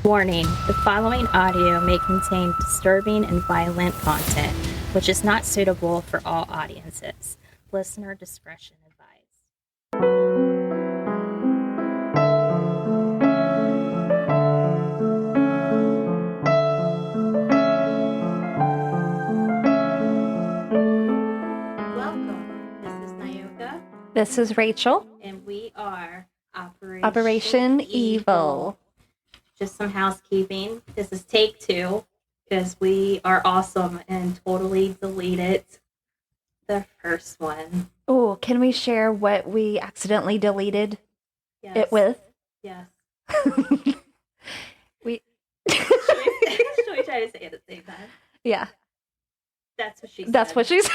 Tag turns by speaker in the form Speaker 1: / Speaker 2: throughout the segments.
Speaker 1: Warning, the following audio may contain disturbing and violent content, which is not suitable for all audiences. Listener discretion advised. Welcome. This is Nayoka.
Speaker 2: This is Rachel.
Speaker 1: And we are
Speaker 2: Operation Evil.
Speaker 1: Just some housekeeping. This is take 2 because we are awesome and totally deleted the first one.
Speaker 2: Oh, can we share what we accidentally deleted it with?
Speaker 1: Yes.
Speaker 2: Should
Speaker 1: Should we try to say it at the same time?
Speaker 2: Yeah.
Speaker 1: That's what she said.
Speaker 2: That's what she said.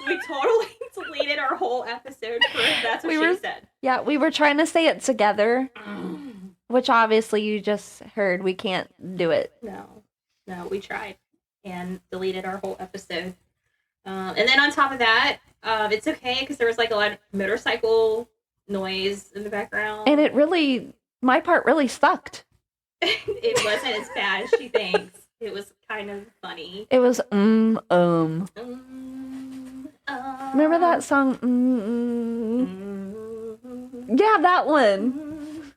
Speaker 1: We totally deleted our whole episode for that's what she said.
Speaker 2: Yeah, we were trying to say it together, which obviously you just heard we can't do it.
Speaker 1: No, we tried and deleted our whole episode. And then on top of that, it's okay because there was like a lot of motorcycle noise in the background.
Speaker 2: And my part really sucked.
Speaker 1: It wasn't as bad as she thinks. It was kind of funny.
Speaker 2: It was, Remember that song? Yeah, that one.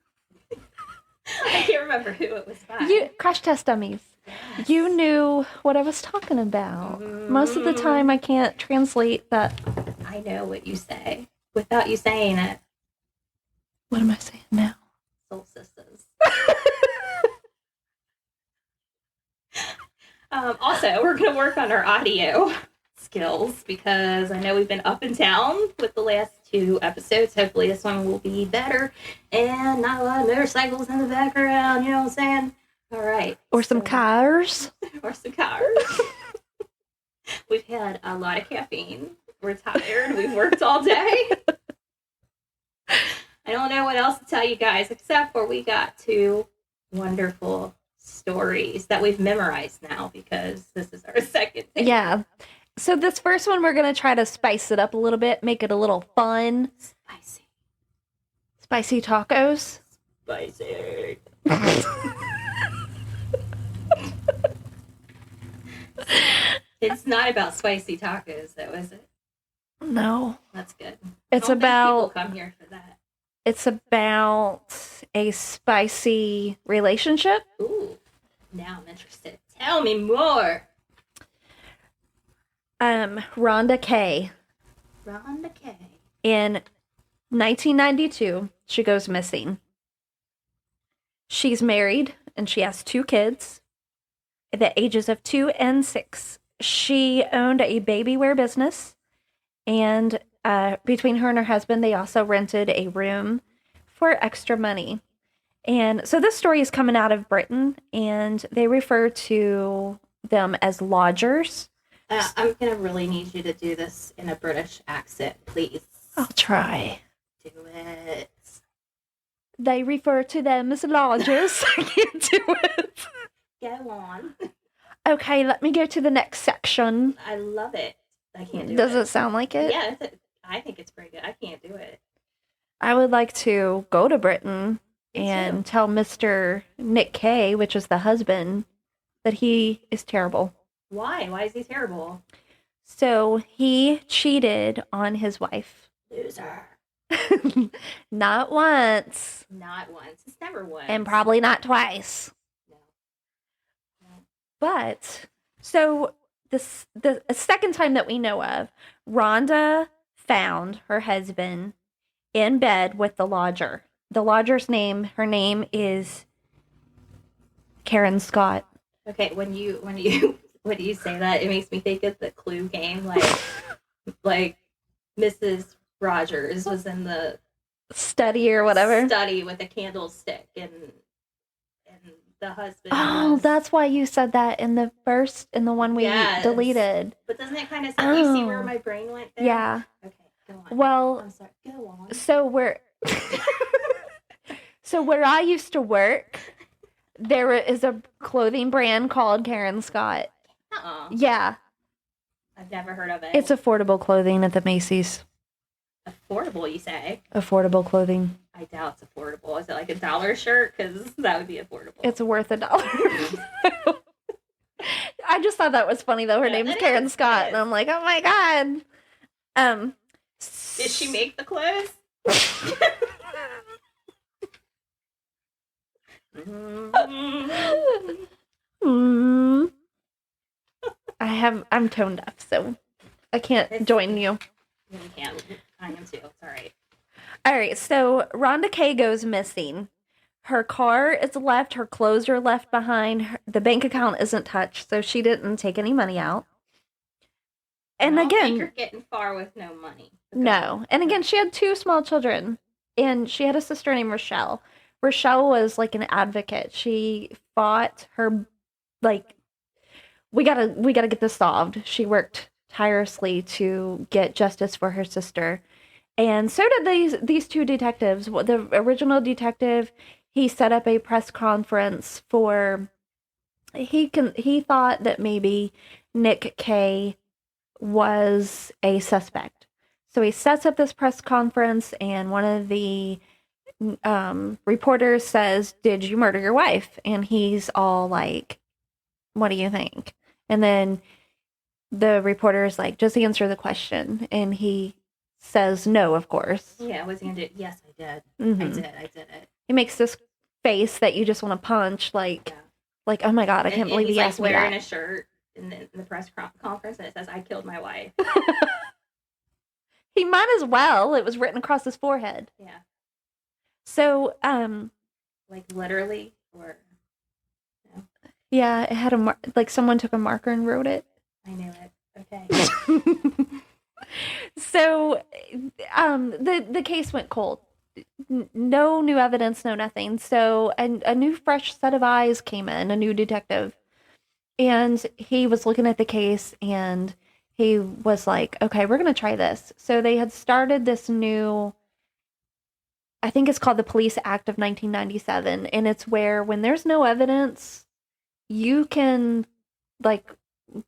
Speaker 1: I can't remember who it was by.
Speaker 2: Crash Test Dummies.
Speaker 1: Yes.
Speaker 2: You knew what I was talking about. Most of the time, I can't translate that.
Speaker 1: I know what you say without you saying it.
Speaker 2: What am I saying now?
Speaker 1: Soul Sisters. Also, we're going to work on our audio skills because I know we've been up and down with the last 2 episodes. Hopefully this one will be better and not a lot of motorcycles in the background, you know what I'm saying? All right.
Speaker 2: Or some cars.
Speaker 1: Or some cars. We've had a lot of caffeine. We're tired. We've worked all day. I don't know what else to tell you guys except for we got 2 wonderful stories that we've memorized now because this is our second thing.
Speaker 2: Yeah. So this first one, we're going to try to spice it up a little bit, make it a little fun. Spicy tacos.
Speaker 1: Spicy. It's not about spicy tacos, though, is it?
Speaker 2: No.
Speaker 1: That's good.
Speaker 2: It's
Speaker 1: I don't think
Speaker 2: about...
Speaker 1: people come here for that.
Speaker 2: It's about a spicy relationship.
Speaker 1: Ooh. Now I'm interested. Tell me more.
Speaker 2: Rhonda Kay.
Speaker 1: Rhonda Kay.
Speaker 2: In 1992, she goes missing. She's married and she has 2 kids at the ages of 2 and 6. She owned a baby wear business, and between her and her husband, they also rented a room for extra money. And so this story is coming out of Britain, and they refer to them as lodgers.
Speaker 1: I'm going to really need you to do this in a British accent, please.
Speaker 2: I'll try.
Speaker 1: Do it.
Speaker 2: They refer to them as lodgers. I can't do it.
Speaker 1: Go on.
Speaker 2: Okay, let me go to the next section.
Speaker 1: I love it. I can't do it.
Speaker 2: Does it sound like it?
Speaker 1: Yeah, I think it's pretty good. I can't do it.
Speaker 2: I would like to go to Britain and tell Mr. Nick Kay, which is the husband, that he is terrible.
Speaker 1: Why? Why is he terrible?
Speaker 2: So he cheated on his wife.
Speaker 1: Loser.
Speaker 2: Not once.
Speaker 1: Not once. It's never once.
Speaker 2: And probably not twice.
Speaker 1: No.
Speaker 2: But, so the second time that we know of, Rhonda found her husband in bed with the lodger. The lodger's name, her name is Karen Scott.
Speaker 1: Okay, when you say that, it makes me think of the Clue game, like Mrs. Rogers was in the
Speaker 2: study or whatever.
Speaker 1: Study with a candlestick and the husband.
Speaker 2: Oh, that's why you said that in the one we deleted.
Speaker 1: But doesn't it kind of you see where my brain went there?
Speaker 2: Yeah.
Speaker 1: Okay, go on.
Speaker 2: Well,
Speaker 1: I'm sorry. Go on.
Speaker 2: So where I used to work, there is a clothing brand called Karen Scott. Yeah.
Speaker 1: I've never heard of it.
Speaker 2: It's affordable clothing at the Macy's.
Speaker 1: Affordable, you say?
Speaker 2: Affordable clothing.
Speaker 1: I doubt it's affordable. Is it like $1 shirt? Because that would be affordable.
Speaker 2: It's worth $1. I just thought that was funny though. Her name's Karen Scott, and I'm like, oh my god.
Speaker 1: Did she make the clothes?
Speaker 2: I'm tone deaf, so I can't join you.
Speaker 1: You can't. I am too. It's all right.
Speaker 2: All right, so Rhonda Kay goes missing. Her car is left. Her clothes are left behind. The bank account isn't touched, so she didn't take any money out. And
Speaker 1: I don't
Speaker 2: again,
Speaker 1: think you're getting far with no money.
Speaker 2: No. And again, she had 2 small children, and she had a sister named Rochelle. Rochelle was like an advocate. She fought her, like, we gotta get this solved. She worked tirelessly to get justice for her sister. And so did these 2 detectives. The original detective, he set up a press conference for, he thought that maybe Nick Kay was a suspect. So he sets up this press conference, and one of the reporters says, "Did you murder your wife?" And he's all like, "What do you think?" And then the reporter is like, "Just answer the question." And he says, "No, of course."
Speaker 1: Yeah, what's he gonna do? Yes, I did.
Speaker 2: Mm-hmm.
Speaker 1: I did it.
Speaker 2: He makes this face that you just want to punch, like, oh my god, I can't believe he asked me that.
Speaker 1: He's wearing a shirt in the press conference, and it says, "I killed my wife."
Speaker 2: He might as well. It was written across his forehead.
Speaker 1: Yeah.
Speaker 2: So,
Speaker 1: like literally, or no?
Speaker 2: Yeah, it had like someone took a marker and wrote it.
Speaker 1: I knew it. Okay.
Speaker 2: So, the case went cold. No new evidence, no nothing. So, a new fresh set of eyes came in, a new detective. And he was looking at the case, and he was like, okay, we're going to try this. So they had started this new, I think it's called the Police Act of 1997. And it's where when there's no evidence, you can like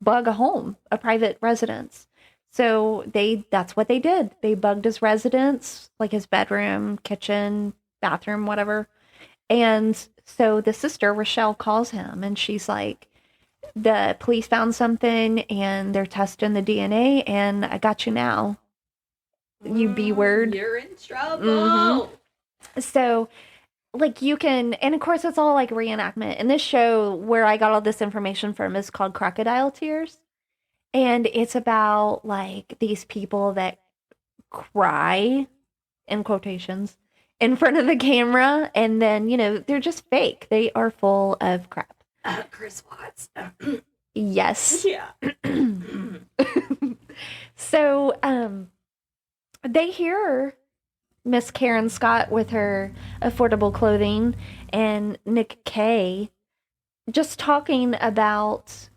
Speaker 2: bug a home, a private residence. So that's what they did. They bugged his residence, like his bedroom, kitchen, bathroom, whatever. And so the sister, Rochelle, calls him, and she's like, the police found something, and they're testing the DNA, and I got you now. You B-word.
Speaker 1: You're in trouble.
Speaker 2: Mm-hmm. So, like, you can, and of course, it's all like reenactment. And this show, where I got all this information from, is called Crocodile Tears. And it's about, like, these people that cry, in quotations, in front of the camera. And then, they're just fake. They are full of crap.
Speaker 1: Chris Watts.
Speaker 2: Yes.
Speaker 1: Yeah.
Speaker 2: So, they hear Miss Karen Scott with her affordable clothing and Nick Kay just talking about,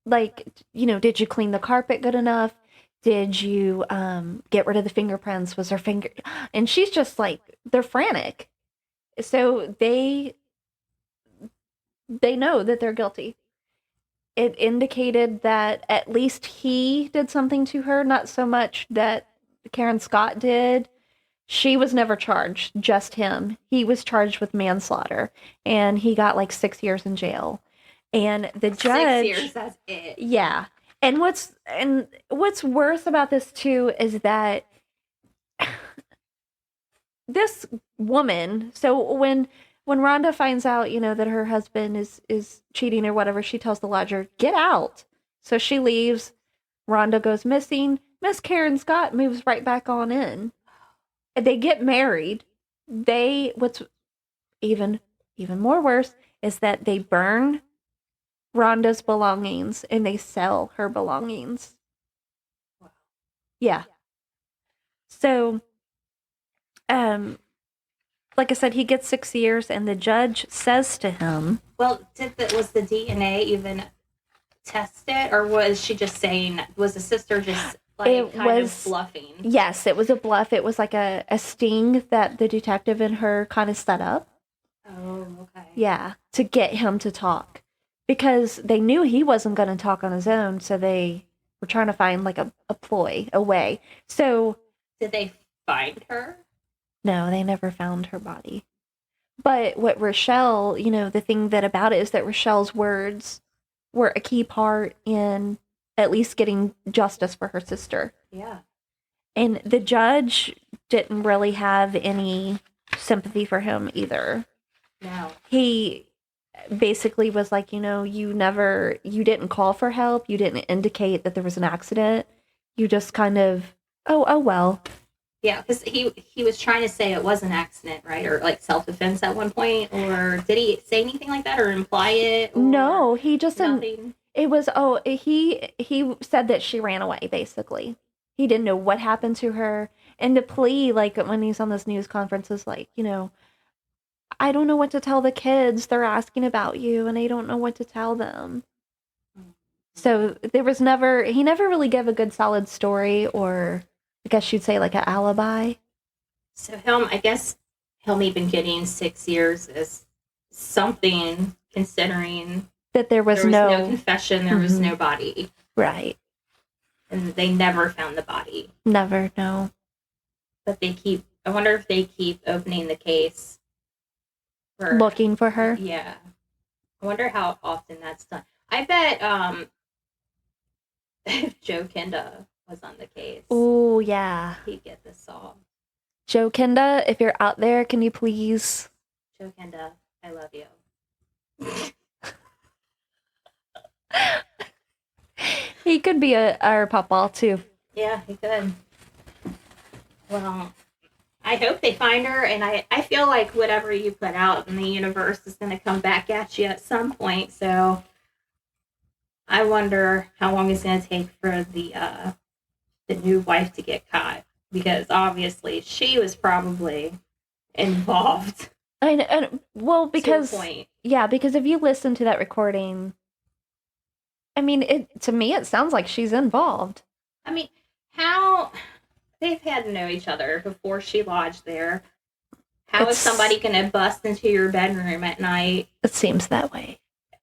Speaker 2: like, did you clean the carpet good enough? Did you get rid of the fingerprints? Was her finger? And she's just like, they're frantic. So they know that they're guilty. It indicated that at least he did something to her, not so much that Karen Scott did. She was never charged, just him. He was charged with manslaughter, and he got like 6 years in jail. And the judge...
Speaker 1: 6 years, that's it.
Speaker 2: Yeah. And what's worse about this too is that this woman, so when Rhonda finds out, that her husband is cheating or whatever, she tells the lodger, get out. So she leaves. Rhonda goes missing. Miss Karen Scott moves right back on in. They get married. What's even more worse is that they burn Rhonda's belongings and they sell her belongings.
Speaker 1: Wow.
Speaker 2: Yeah. So, like I said, he gets 6 years, and the judge says to him,
Speaker 1: well, was the DNA even tested, or was she just saying, was the sister just like kind of bluffing?
Speaker 2: Yes, it was a bluff. It was like a sting that the detective and her kind of set up.
Speaker 1: Oh, okay.
Speaker 2: Yeah, to get him to talk. Because they knew he wasn't going to talk on his own, so they were trying to find like a ploy, a way. So...
Speaker 1: Did they find her?
Speaker 2: No, they never found her body. But what Rochelle, the thing that about it is that Rochelle's words were a key part in at least getting justice for her sister.
Speaker 1: Yeah.
Speaker 2: And the judge didn't really have any sympathy for him either.
Speaker 1: No.
Speaker 2: He basically was like, you didn't call for help. You didn't indicate that there was an accident. You just kind of, oh well.
Speaker 1: Yeah, because he was trying to say it was an accident, right? Or like self-defense at one point. Or did he say anything like that or imply it? Or
Speaker 2: no, he just
Speaker 1: nothing?
Speaker 2: It was, he said that she ran away, basically. He didn't know what happened to her. And the plea, like, when he's on this news conference, is like, I don't know what to tell the kids. They're asking about you, and I don't know what to tell them. So he never really gave a good solid story, or I guess you'd say like an alibi.
Speaker 1: So I guess him even getting 6 years is something, considering
Speaker 2: that there was
Speaker 1: no confession, there was no body.
Speaker 2: Right.
Speaker 1: And they never found the body.
Speaker 2: Never, no.
Speaker 1: But I wonder if they keep opening the case.
Speaker 2: Looking for her?
Speaker 1: Yeah. I wonder how often that's done. I bet if Joe Kenda was on the case.
Speaker 2: Oh, yeah.
Speaker 1: He'd get this solved.
Speaker 2: Joe Kenda, if you're out there, can you please?
Speaker 1: Joe Kenda, I love you.
Speaker 2: He could be our papa too.
Speaker 1: Yeah, he could. Well, I hope they find her, and I feel like whatever you put out in the universe is going to come back at you at some point, so I wonder how long it's going to take for the new wife to get caught, because obviously she was probably involved.
Speaker 2: Well, because
Speaker 1: to a point.
Speaker 2: Yeah, because if you listen to that recording, I mean, to me it sounds like she's involved.
Speaker 1: I mean, how they've had to know each other before she lodged there. How is somebody going to bust into your bedroom at night?
Speaker 2: It seems that way.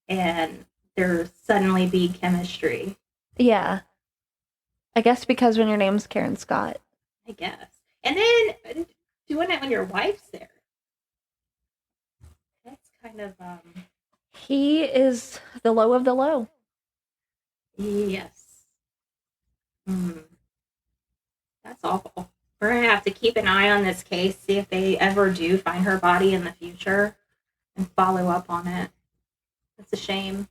Speaker 1: And there suddenly be chemistry.
Speaker 2: Yeah. I guess because when your name's Karen Scott.
Speaker 1: I guess. And then doing it when your wife's there. That's kind of,
Speaker 2: He is the low of the low.
Speaker 1: Yes. That's awful. We're going to have to keep an eye on this case, see if they ever do find her body in the future, and follow up on it. It's a shame.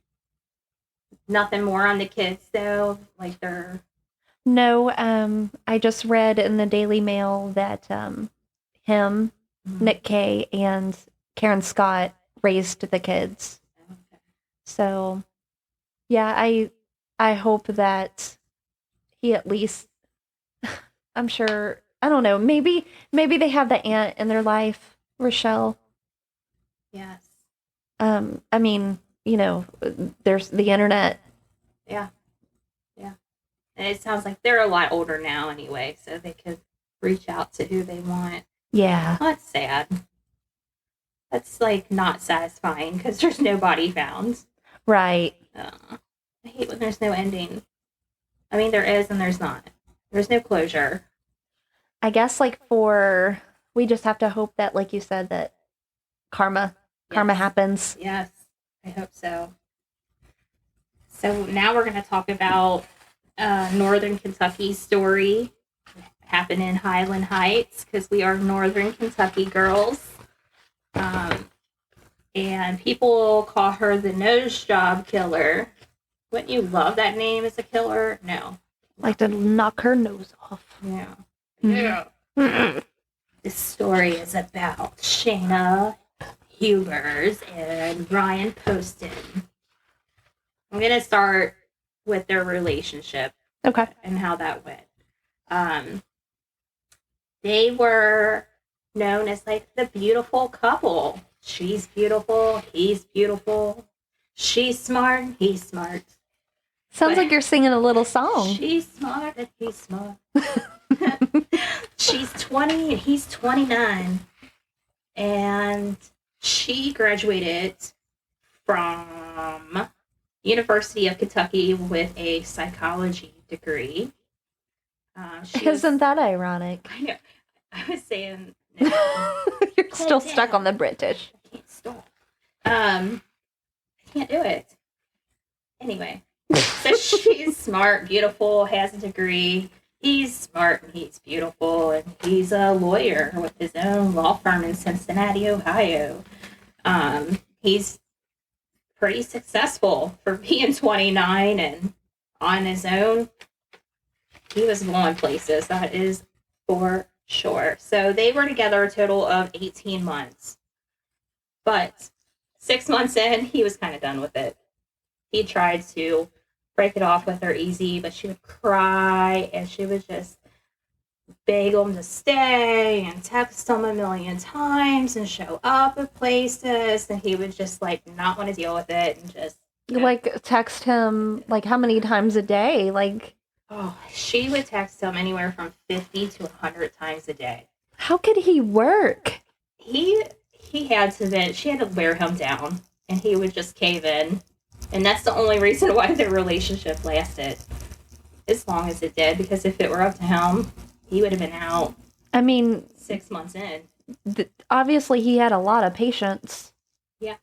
Speaker 1: Nothing more on the kids, though? Like they're...
Speaker 2: No, I just read in the Daily Mail that McKee, and Karen Scott raised the kids.
Speaker 1: Okay.
Speaker 2: So, yeah, I hope that he at least... I'm sure, I don't know, maybe they have the aunt in their life, Rochelle.
Speaker 1: Yes.
Speaker 2: I mean, there's the internet.
Speaker 1: Yeah. Yeah. And it sounds like they're a lot older now anyway, so they could reach out to who they want.
Speaker 2: Yeah.
Speaker 1: That's sad. That's, like, not satisfying because there's no body found.
Speaker 2: Right.
Speaker 1: I hate when there's no ending. I mean, there is and there's not. There's no closure.
Speaker 2: I guess, we just have to hope that, like you said, that karma happens.
Speaker 1: Yes, I hope so. So now we're going to talk about Northern Kentucky's story. Happened in Highland Heights, because we are Northern Kentucky girls. And people call her the nose job killer. Wouldn't you love that name as a killer? No.
Speaker 2: Like to knock her nose off.
Speaker 1: Yeah. Yeah. This story is about Shayna Hubers and Ryan Poston. I'm going to start with their relationship.
Speaker 2: Okay.
Speaker 1: And how that went. They were known as like the beautiful couple. She's beautiful. He's beautiful. She's smart. He's smart.
Speaker 2: Sounds like you're singing a little song.
Speaker 1: She's smart and he's smart. She's 20 and he's 29. And she graduated from University of Kentucky with a psychology degree.
Speaker 2: Isn't that ironic?
Speaker 1: I know. I was saying
Speaker 2: You're still stuck on the British.
Speaker 1: I can't stop. I can't do it. Anyway, so she's smart, beautiful, has a degree. He's smart and he's beautiful, and he's a lawyer with his own law firm in Cincinnati, Ohio. He's pretty successful for being 29 and on his own. He was going places, that is for sure. So they were together a total of 18 months. But 6 months in, he was kind of done with it. He tried to break it off with her easy, but she would cry and she would just beg him to stay and text him a million times and show up at places, and he would just like not want to deal with it and just
Speaker 2: like text him like how many times a day? Like,
Speaker 1: oh, she would text him anywhere from 50 to 100 times a day.
Speaker 2: how could he work?
Speaker 1: He had to then she had to wear him down, and he would just cave in. And that's the only reason why their relationship lasted as long as it did, because if it were up to him, he would have been out.
Speaker 2: I mean,
Speaker 1: 6 months in.
Speaker 2: Obviously, he had a lot of patience.
Speaker 1: Yeah.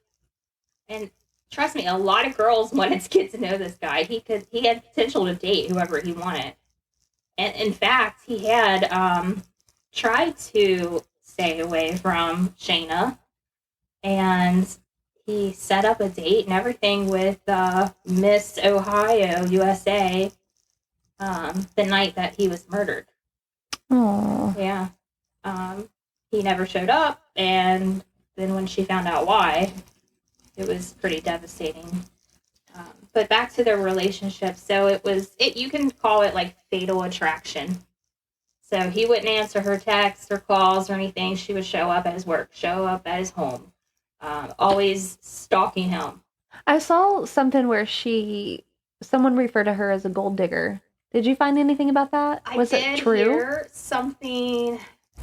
Speaker 1: And trust me, a lot of girls wanted to get to know this guy. He had potential to date whoever he wanted. And in fact, he had tried to stay away from Shayna, and he set up a date and everything with Miss Ohio, USA, the night that he was murdered.
Speaker 2: Oh.
Speaker 1: Yeah. He never showed up, and then when she found out why, it was pretty devastating. But back to their relationship. So you can call it like fatal attraction. So he wouldn't answer her texts or calls or anything. She would show up at his work, show up at his home. Always stalking him.
Speaker 2: I saw something where someone referred to her as a gold digger. Did you find anything about that? Was it true?
Speaker 1: I did hear something.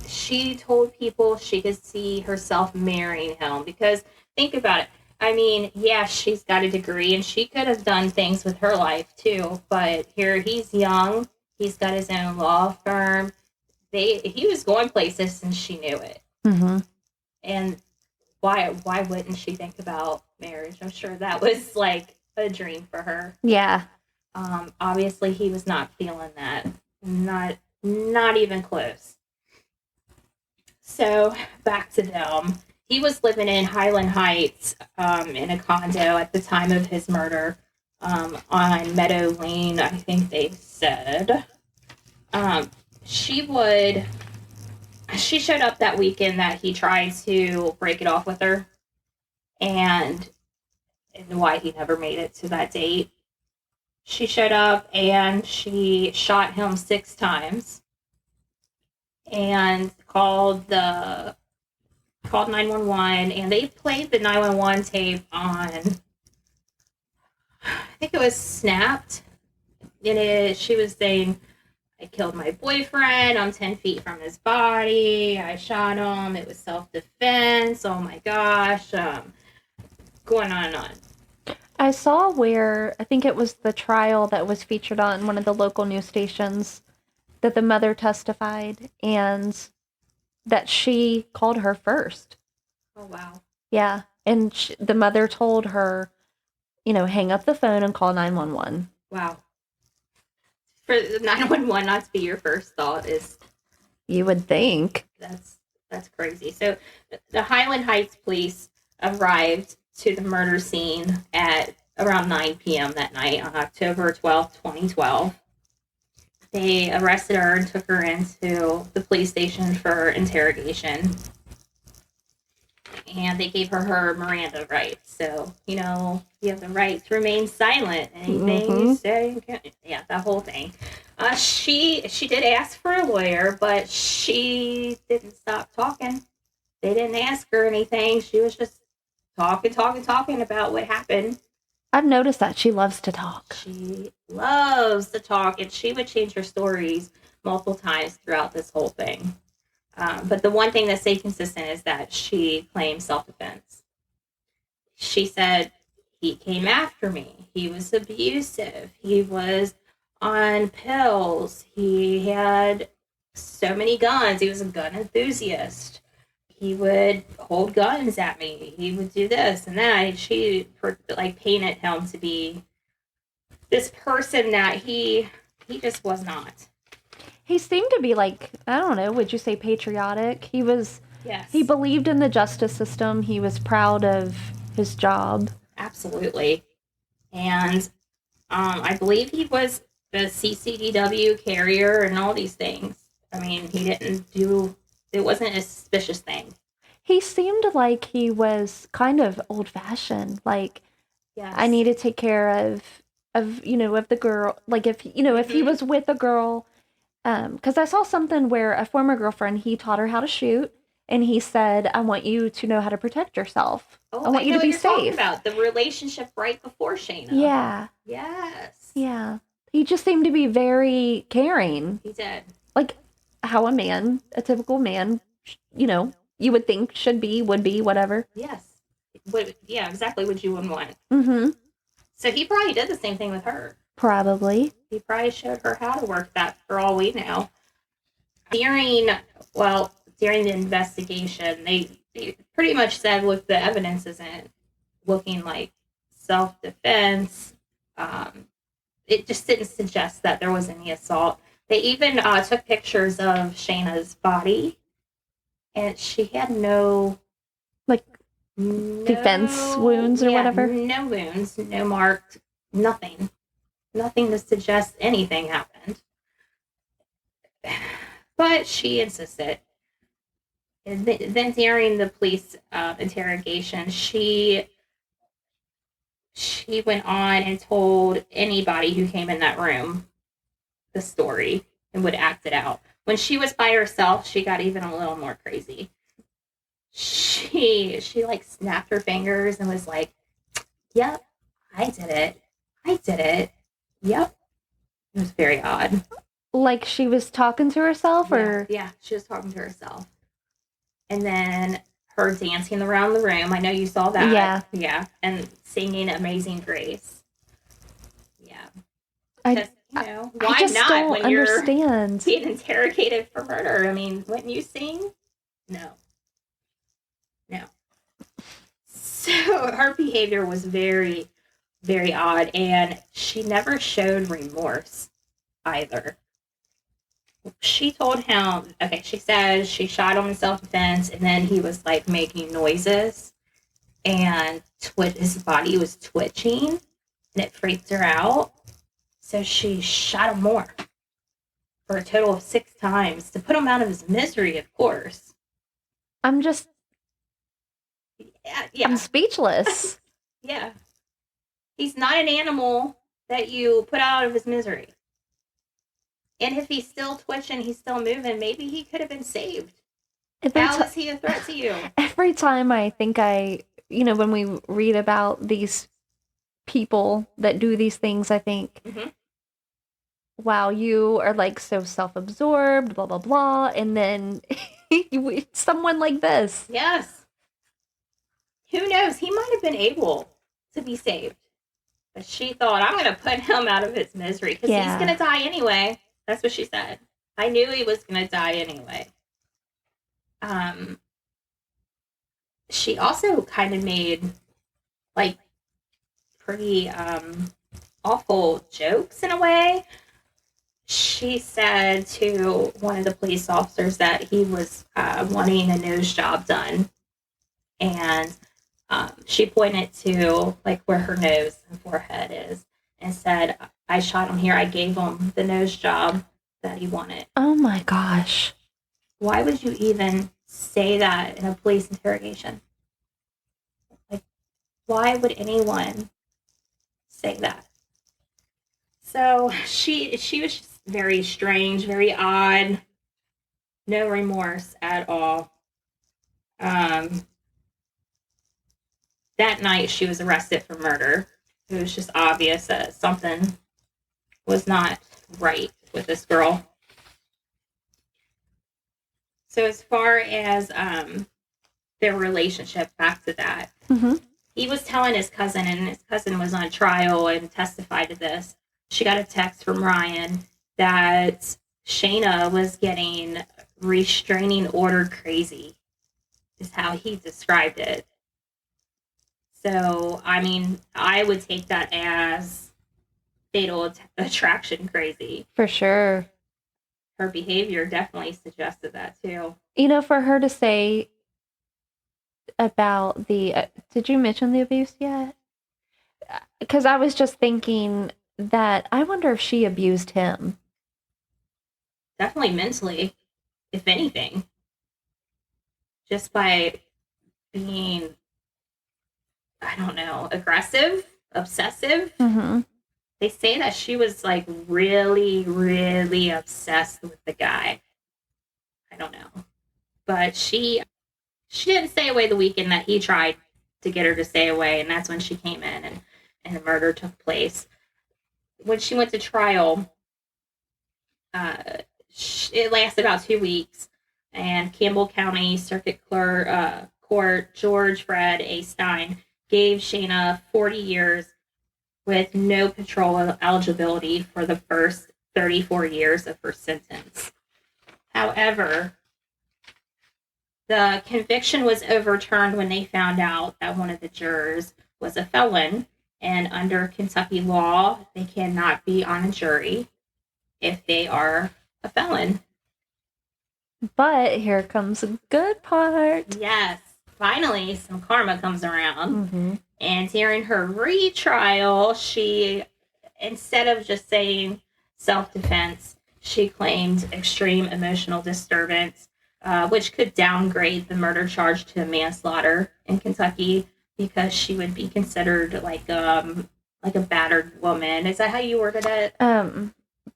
Speaker 1: She told people she could see herself marrying him, because think about it. I mean, yeah, she's got a degree and she could have done things with her life too, but here he's young. He's got his own law firm. He was going places and she knew it.
Speaker 2: Mm-hmm.
Speaker 1: And why wouldn't she think about marriage? I'm sure that was like a dream for her.
Speaker 2: Yeah.
Speaker 1: Obviously he was not feeling that. Not even close. So back to them. He was living in Highland Heights in a condo at the time of his murder on Meadow Lane, I think they said. She showed up that weekend that he tried to break it off with her, and why he never made it to that date. She showed up and she shot him 6 times and called 911, and they played the 911 tape on, I think it was Snapped. She was saying, I killed my boyfriend. I'm 10 feet from his body. I shot him. It was self-defense. Oh my gosh. Going on and on.
Speaker 2: I saw where, I think it was the trial that was featured on one of the local news stations, that the mother testified and that she called her first.
Speaker 1: Oh, wow.
Speaker 2: Yeah. And the mother told her, hang up the phone and call 911.
Speaker 1: Wow. For 911 not to be your first thought is...
Speaker 2: You would think.
Speaker 1: That's crazy. So the Highland Heights police arrived to the murder scene at around 9 p.m. that night on October 12th, 2012. They arrested her and took her into the police station for interrogation. And they gave her Miranda rights. So, you have the right to remain silent. Anything you say, yeah, that whole thing. She did ask for a lawyer, but she didn't stop talking. They didn't ask her anything. She was just talking about what happened.
Speaker 2: I've noticed that she loves to talk.
Speaker 1: She loves to talk, and she would change her stories multiple times throughout this whole thing. But the one thing that stayed consistent is that she claimed self-defense. She said, he came after me. He was abusive. He was on pills. He had so many guns. He was a gun enthusiast. He would hold guns at me. He would do this and that. She like painted him to be this person that he just was not.
Speaker 2: He seemed to be like, I don't know, would you say patriotic? He was,
Speaker 1: Yes.
Speaker 2: he believed in the justice system. He was proud of his job.
Speaker 1: Absolutely. And I believe he was the CCDW carrier and all these things. I mean, it wasn't a suspicious thing.
Speaker 2: He seemed like he was kind of old-fashioned. Like,
Speaker 1: Yes.
Speaker 2: I need to take care of of the girl. Like, if he was with a girl, because I saw something where a former girlfriend, he taught her how to shoot, and he said, I want you to know how to protect yourself.
Speaker 1: Oh,
Speaker 2: I want you to be safe.
Speaker 1: About the relationship right before Shayna.
Speaker 2: Yeah.
Speaker 1: Yes.
Speaker 2: Yeah. He just seemed to be very caring.
Speaker 1: He did.
Speaker 2: Like how a typical man, you would think would be, whatever.
Speaker 1: Yes. Yeah, exactly what you would want.
Speaker 2: Mm-hmm.
Speaker 1: So he probably did the same thing with her.
Speaker 2: Probably.
Speaker 1: He probably showed her how to work that for all we know. During the investigation, they pretty much said, look, the evidence isn't looking like self-defense. It just didn't suggest that there was any assault. They even took pictures of Shayna's body, and she had no
Speaker 2: defense wounds or whatever.
Speaker 1: No wounds, no marked, nothing to suggest anything happened. But she insisted. And then during the police interrogation, she went on and told anybody who came in that room the story and would act it out. When she was by herself, she got even a little more crazy. She like snapped her fingers and was like, "Yep, I did it. Yep." It was very odd.
Speaker 2: Like she was talking to herself, or
Speaker 1: yeah, she was talking to herself. And then her dancing around the room. I know you saw that. Yeah, and singing "Amazing Grace." Yeah, because why
Speaker 2: I just
Speaker 1: not
Speaker 2: don't
Speaker 1: when
Speaker 2: understand.
Speaker 1: you're being interrogated for murder? I mean, wouldn't you sing? No. So her behavior was very, very odd, and she never showed remorse either. She told him, she says she shot him in self-defense, and then he was like making noises, and his body was twitching, and it freaked her out. So she shot him more for a total of 6 times to put him out of his misery, of course.
Speaker 2: I'm just...
Speaker 1: Yeah.
Speaker 2: I'm speechless.
Speaker 1: Yeah. He's not an animal that you put out of his misery. And if he's still twitching, he's still moving, maybe he could have been saved. How is he a threat to you?
Speaker 2: Every time I think when we read about these people that do these things, I think, wow, you are like so self-absorbed, blah, blah, blah. And then someone like this.
Speaker 1: Yes. Who knows? He might have been able to be saved. But she thought, I'm going to put him out of his misery because he's going to die anyway. That's what she said. I knew he was going to die anyway. She also kind of made like pretty awful jokes in a way. She said to one of the police officers that he was wanting a nose job done. And she pointed to like where her nose and forehead is and said, I shot him here. I gave him the nose job that he wanted.
Speaker 2: Oh my gosh.
Speaker 1: Why would you even say that in a police interrogation? Like, why would anyone say that? So she was just very strange, very odd. No remorse at all. That night, she was arrested for murder. It was just obvious that something was not right with this girl. So as far as their relationship, back to that, he was telling his cousin, and his cousin was on trial and testified to this. She got a text from Ryan that Shayna was getting restraining order crazy, is how he described it. So, I mean, I would take that as fatal attraction crazy.
Speaker 2: For sure.
Speaker 1: Her behavior definitely suggested that too.
Speaker 2: You know, for her to say about the, did you mention the abuse yet? Because I was just thinking that I wonder if she abused him.
Speaker 1: Definitely mentally, if anything. Just by being, I don't know, aggressive, obsessive.
Speaker 2: Mm-hmm.
Speaker 1: They say that she was like really, really obsessed with the guy. I don't know. But she didn't stay away the weekend that he tried to get her to stay away, and that's when she came in and the murder took place. When she went to trial, it lasted about 2 weeks, and Campbell County Circuit Court George Fred A. Stein gave Shayna 40 years with no parole eligibility for the first 34 years of her sentence. However, the conviction was overturned when they found out that one of the jurors was a felon, and under Kentucky law, they cannot be on a jury if they are a felon.
Speaker 2: But here comes the good part.
Speaker 1: Yes, finally, some karma comes around.
Speaker 2: Mm-hmm.
Speaker 1: And during her retrial, she, instead of just saying self-defense, she claimed extreme emotional disturbance, which could downgrade the murder charge to manslaughter in Kentucky because she would be considered like a battered woman. Is that how you worded it?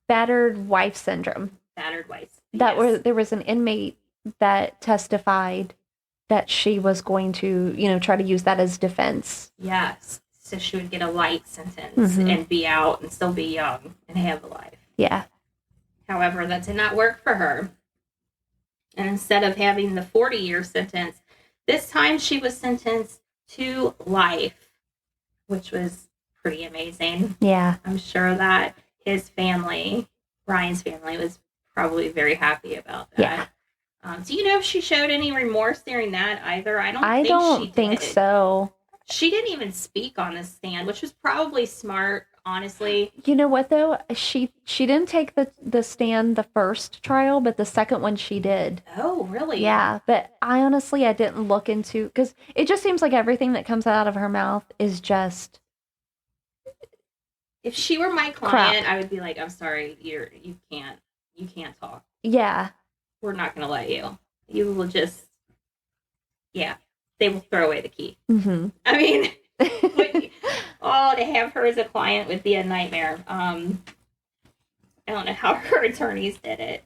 Speaker 2: Battered wife syndrome.
Speaker 1: Battered wife.
Speaker 2: There was an inmate that testified that she was going to, try to use that as defense.
Speaker 1: Yes. So she would get a light sentence and be out and still be young and have a life.
Speaker 2: Yeah.
Speaker 1: However, that did not work for her. And instead of having the 40-year sentence, this time she was sentenced to life, which was pretty amazing.
Speaker 2: Yeah.
Speaker 1: I'm sure that his family, Ryan's family, was probably very happy about that.
Speaker 2: Yeah.
Speaker 1: Do you know if she showed any remorse during that either? I
Speaker 2: don't
Speaker 1: she
Speaker 2: think
Speaker 1: did.
Speaker 2: so.
Speaker 1: She didn't even speak on the stand, which was probably smart, honestly.
Speaker 2: You know what, though? She didn't take the stand the first trial, but the second one she did.
Speaker 1: Oh, really?
Speaker 2: Yeah, but I didn't look into, because it just seems like everything that comes out of her mouth is just...
Speaker 1: If she were my client,
Speaker 2: crap.
Speaker 1: I would be like, I'm sorry, you can't talk.
Speaker 2: Yeah.
Speaker 1: We're not going to let you. You will just, they will throw away the key.
Speaker 2: Mm-hmm.
Speaker 1: I mean, to have her as a client would be a nightmare. I don't know how her attorneys did it.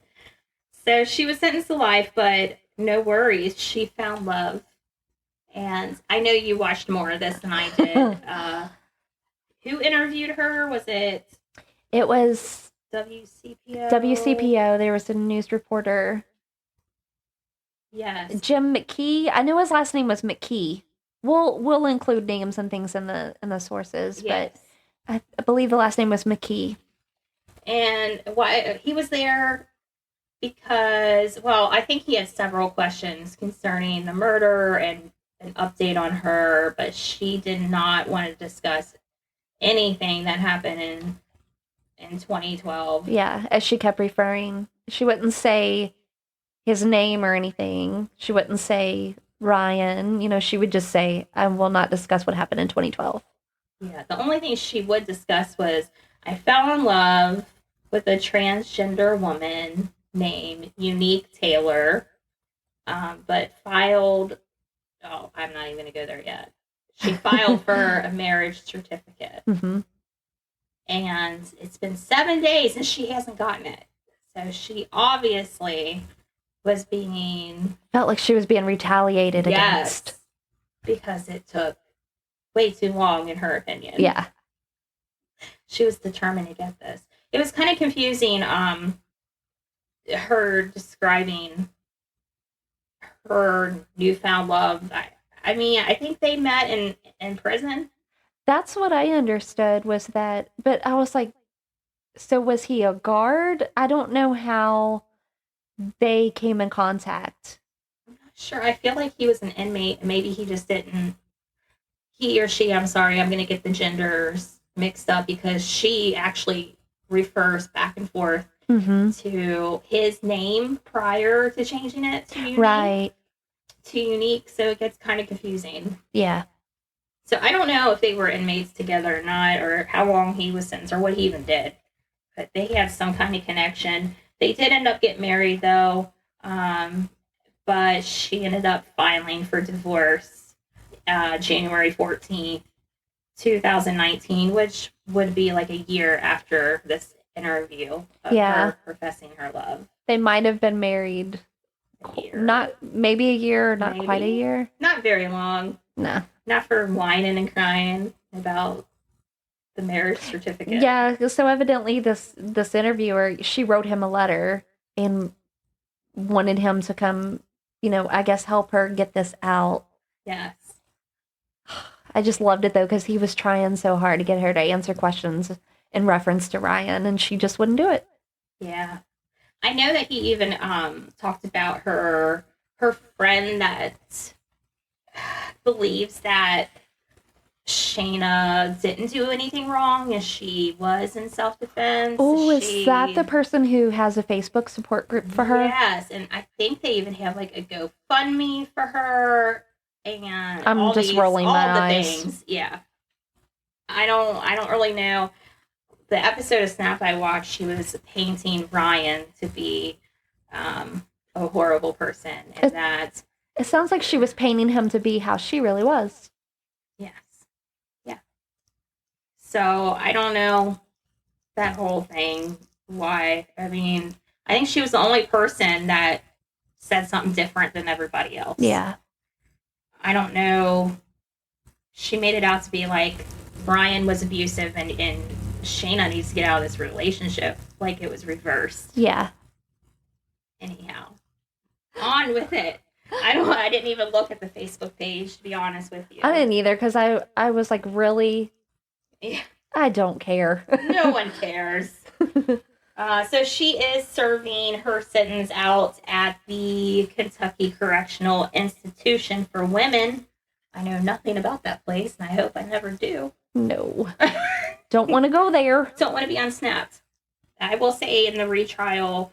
Speaker 1: So she was sentenced to life, but no worries. She found love. And I know you watched more of this than I did. Who interviewed her? Was it?
Speaker 2: It was
Speaker 1: WCPO.
Speaker 2: WCPO. There was a news reporter.
Speaker 1: Yes.
Speaker 2: Jim McKee. I know his last name was McKee. We'll include names and things in the sources,
Speaker 1: yes.
Speaker 2: But I believe the last name was McKee.
Speaker 1: And why he was there because, I think he had several questions concerning the murder and an update on her, but she did not want to discuss anything that happened in 2012.
Speaker 2: Yeah, as she kept referring, she wouldn't say his name or anything. She wouldn't say Ryan. She would just say, I will not discuss what happened in 2012.
Speaker 1: Yeah, the only thing she would discuss was, I fell in love with a transgender woman named Unique Taylor, but filed, I'm not even going to go there yet. She filed for a marriage certificate.
Speaker 2: Mm-hmm.
Speaker 1: And it's been 7 days and she hasn't gotten it. So she obviously was
Speaker 2: felt like she was being retaliated against.
Speaker 1: Because it took way too long, in her opinion.
Speaker 2: Yeah.
Speaker 1: She was determined to get this. It was kind of confusing, her describing her newfound love. I mean, I think they met in prison.
Speaker 2: That's what I understood was that, but I was like, So was he a guard? I don't know how they came in contact.
Speaker 1: Sure, I feel like he was an inmate. Maybe he just didn't. He or she, I'm sorry, I'm going to get the genders mixed up because she actually refers back and forth
Speaker 2: Mm-hmm.
Speaker 1: to his name prior to changing it to unique.
Speaker 2: Right.
Speaker 1: To unique, so it gets kind of confusing.
Speaker 2: Yeah.
Speaker 1: So I don't know if they were inmates together or not, or how long he was sentenced, or what he even did. But they had some kind of connection. They did end up getting married, though. But she ended up filing for divorce January 14th, 2019, which would be like a year after this interview of her professing her love.
Speaker 2: They might have been married not maybe a year, not maybe. Quite a year.
Speaker 1: Not very long.
Speaker 2: No.
Speaker 1: Not for whining and crying about the marriage certificate.
Speaker 2: Yeah, so evidently this interviewer, she wrote him a letter and wanted him to come, I guess help her get this out.
Speaker 1: Yes.
Speaker 2: I just loved it though, because he was trying so hard to get her to answer questions in reference to Ryan, and she just wouldn't do it.
Speaker 1: Yeah. I know that he even talked about her friend that believes that Shayna didn't do anything wrong and she was in self-defense.
Speaker 2: Oh, is that the person who has a Facebook support group for her?
Speaker 1: Yes, and I think they even have like a GoFundMe for her, and
Speaker 2: I'm just rolling my eyes.
Speaker 1: Things. Yeah. I don't really know. The episode of Snap I watched, she was painting Ryan to be a horrible person, and that
Speaker 2: it sounds like she was painting him to be how she really was.
Speaker 1: Yes. Yeah. So I don't know that whole thing. Why? I mean, I think she was the only person that said something different than everybody else.
Speaker 2: Yeah.
Speaker 1: I don't know. She made it out to be like Brian was abusive and Shayna needs to get out of this relationship, like it was reversed.
Speaker 2: Yeah.
Speaker 1: Anyhow, on with it. I didn't even look at the Facebook page, to be honest with you.
Speaker 2: I didn't either, because I was like, really?
Speaker 1: Yeah.
Speaker 2: I don't care.
Speaker 1: No one cares. So she is serving her sentence out at the Kentucky Correctional Institution for Women. I know nothing about that place, and I hope I never do.
Speaker 2: No. Don't want to go there.
Speaker 1: Don't want to be unsnapped. I will say in the retrial,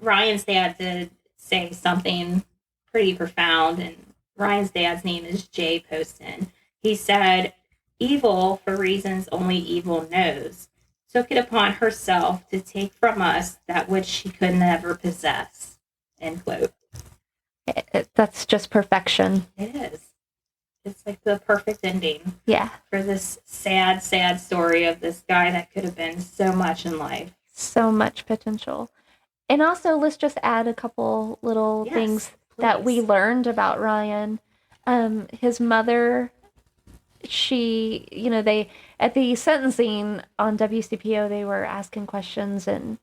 Speaker 1: Ryan's dad did say something pretty profound, and Ryan's dad's name is Jay Poston. He said, "Evil, for reasons only evil knows, took it upon herself to take from us that which she could never possess." End quote.
Speaker 2: That's just perfection.
Speaker 1: It is. It's like the perfect ending.
Speaker 2: Yeah.
Speaker 1: For this sad, sad story of this guy that could have been so much in life.
Speaker 2: So much potential. And also, let's just add a couple little things that we learned about Ryan. His mother, she, they, at the sentencing on WCPO, they were asking questions, and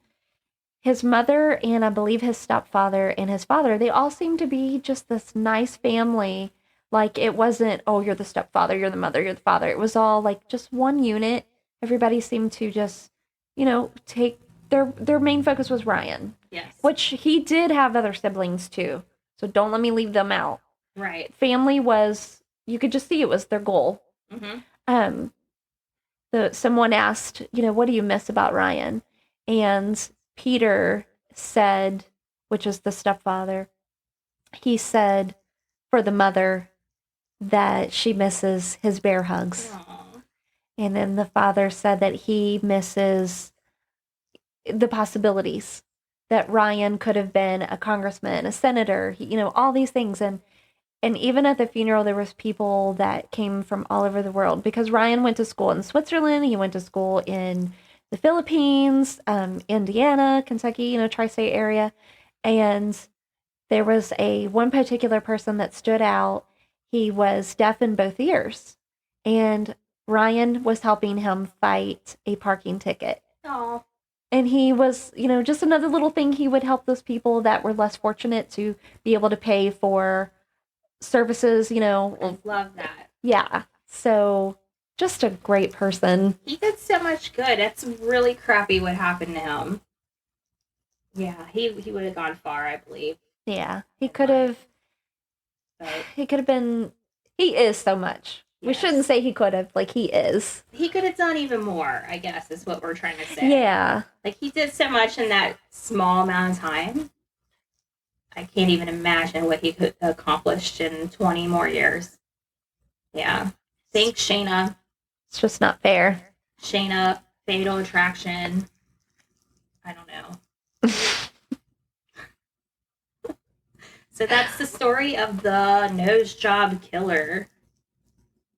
Speaker 2: his mother and I believe his stepfather and his father, they all seemed to be just this nice family. Like, it wasn't, oh, you're the stepfather, you're the mother, you're the father. It was all like just one unit. Everybody seemed to just, take their main focus was Ryan.
Speaker 1: Yes. Which
Speaker 2: he did have other siblings too. So don't let me leave them out.
Speaker 1: Right.
Speaker 2: Family was, you could just see it was their goal.
Speaker 1: Mm-hmm.
Speaker 2: Someone asked, what do you miss about Ryan? And Peter said, which is the stepfather, he said for the mother that she misses his bear hugs.
Speaker 1: Aww.
Speaker 2: And then the father said that he misses the possibilities, that Ryan could have been a congressman, a senator, all these things. And even at the funeral, there was people that came from all over the world, because Ryan went to school in Switzerland. He went to school in the Philippines, Indiana, Kentucky, tri-state area. And there was one particular person that stood out. He was deaf in both ears, and Ryan was helping him fight a parking ticket.
Speaker 1: Oh.
Speaker 2: And he was, just another little thing. He would help those people that were less fortunate to be able to pay for services,
Speaker 1: I love that.
Speaker 2: Yeah. So Just a great person.
Speaker 1: He did so much good. It's really crappy what happened to him. Yeah, he would have gone far, I believe.
Speaker 2: Yeah, he could have.
Speaker 1: But
Speaker 2: He could have been. He is so much. We
Speaker 1: yes.
Speaker 2: shouldn't say he could have. Like, he is.
Speaker 1: He could have done even more, I guess, is what we're trying to say.
Speaker 2: Yeah.
Speaker 1: Like, he did so much in that small amount of time. I can't even imagine what he could have accomplished in 20 more years. Yeah. Thanks, Shayna.
Speaker 2: It's just not fair.
Speaker 1: Shayna, Fatal Attraction. I don't know. So that's the story of the nose job killer,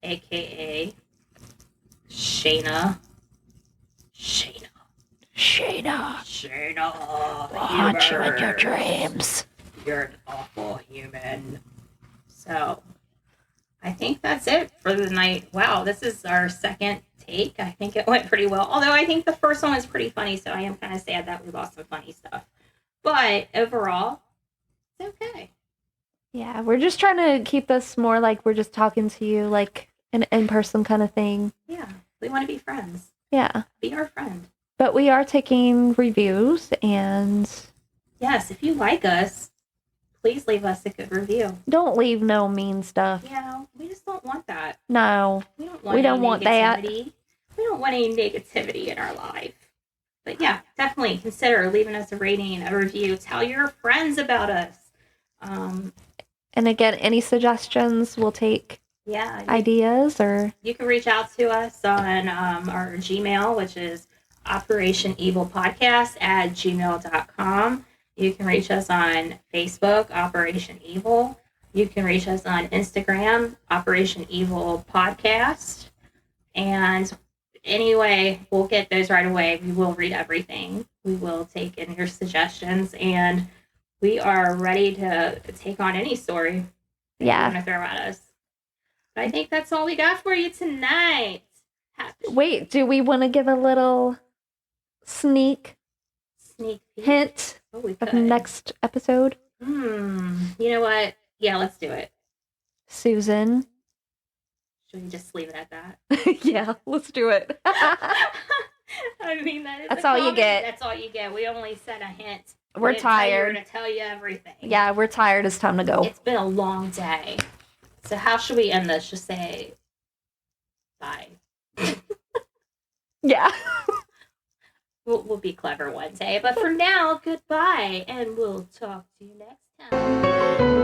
Speaker 1: aka Shayna. Shayna.
Speaker 2: We'll haunt you in your dreams.
Speaker 1: You're an awful human. So, I think that's it for the night. Wow, this is our second take. I think it went pretty well. Although I think the first one was pretty funny, so I am kind of sad that we lost some funny stuff. But overall, it's okay.
Speaker 2: Yeah, we're just trying to keep this more like we're just talking to you, like an in-person kind of thing.
Speaker 1: Yeah, we want to be friends.
Speaker 2: Yeah.
Speaker 1: Be our friend.
Speaker 2: But we are taking reviews, and
Speaker 1: yes, if you like us, please leave us a good review.
Speaker 2: Don't leave no mean stuff.
Speaker 1: Yeah, we just don't want that.
Speaker 2: No.
Speaker 1: We don't want that. We don't want any negativity in our life. But yeah, definitely consider leaving us a rating, a review. Tell your friends about us.
Speaker 2: And again, any suggestions, we'll take ideas, or
Speaker 1: you can reach out to us on our Gmail, which is operationevilpodcast@gmail.com. You can reach us on Facebook, Operation Evil. You can reach us on Instagram, Operation Evil Podcast. And anyway, we'll get those right away. We will read everything. We will take in your suggestions, and we are ready to take on any story that you want to throw at us. But I think that's all we got for you tonight.
Speaker 2: Wait, do we want to give a little sneak
Speaker 1: peek
Speaker 2: hint of next episode?
Speaker 1: You know what? Yeah, let's do it.
Speaker 2: Susan.
Speaker 1: Should we just leave it at that?
Speaker 2: Yeah, let's do it.
Speaker 1: I mean, that's all you get. That's all you get. We only said a hint.
Speaker 2: We're tired.
Speaker 1: We're going to tell you everything.
Speaker 2: Yeah, we're tired. It's time to go.
Speaker 1: It's been a long day. So how should we end this? Just say bye.
Speaker 2: Yeah.
Speaker 1: We'll be clever one day. But for now, goodbye. And we'll talk to you next time.